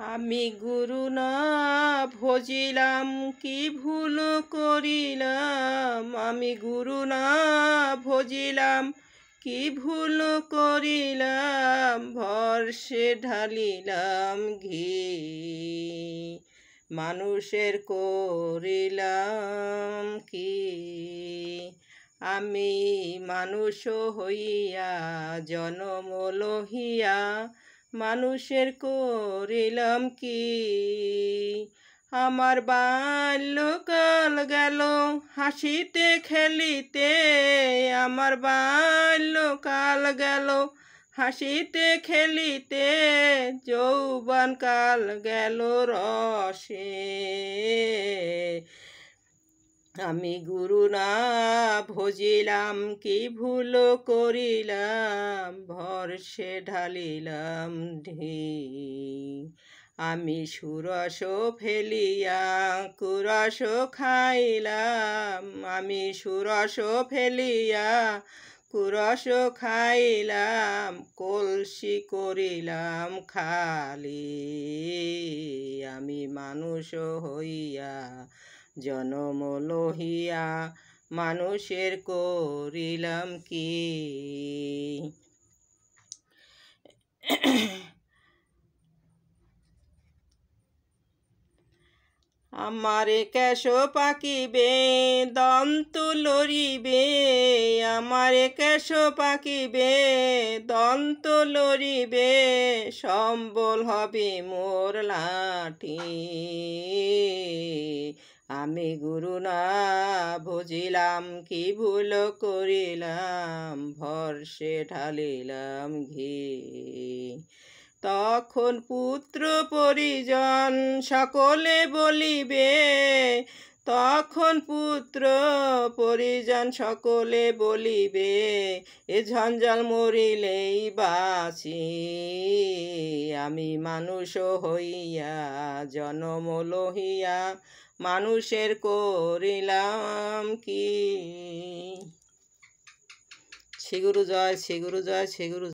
আমি গুরু না ভজিলাম কি ভুল করিলাম। আমি গুরু না ভজিলাম কি ভুল করিলাম। ভরসে ঢালিলাম ঘি মানুষের করিলাম কি। আমি মানুষ হইয়া জনম লহিয়া মানুষের করিলাম কি। আমার বাল্যকাল গেল হাসিতে খেলিতে। আমার বাল্যকাল গেল হাসিতে খেলিতে। যৌবনকাল গেল রসে। আমি গুরু না ভজিলাম কি ভুল করিলাম। ভরসে ঢালিলাম ঢি আমি সুরস ফেলিয়া কুরস খাইলাম। আমি সুরস ফেলিয়া কুরস খাইলাম। কলসি করিলাম খালি। আমি মানুষ হইয়া জনম লহিয়া মানুষের করিলাম কি। আমারে কেশ পাকিবে দন্ত লড়িবে। আমারে কেশ পাকিবে দন্ত লড়িবে। সম্বল হবে মোর লাঠি। আমি গুরু না ভজিলাম কি ভুল করিলাম। ভরসে ঢালিলাম ঘি তখন পুত্র পরিজন সকলে বলিবে। তখন পুত্র পরিজন সকলে বলিবে এ ঝঞ্ঝাল মরিলেই বাঁচি। আমি মানুষ হইয়া জনম লহিয়া মানুষের করিলাম কি। শ্রী গুরু জয়, শ্রী গুরু জয়, শ্রী গুরু।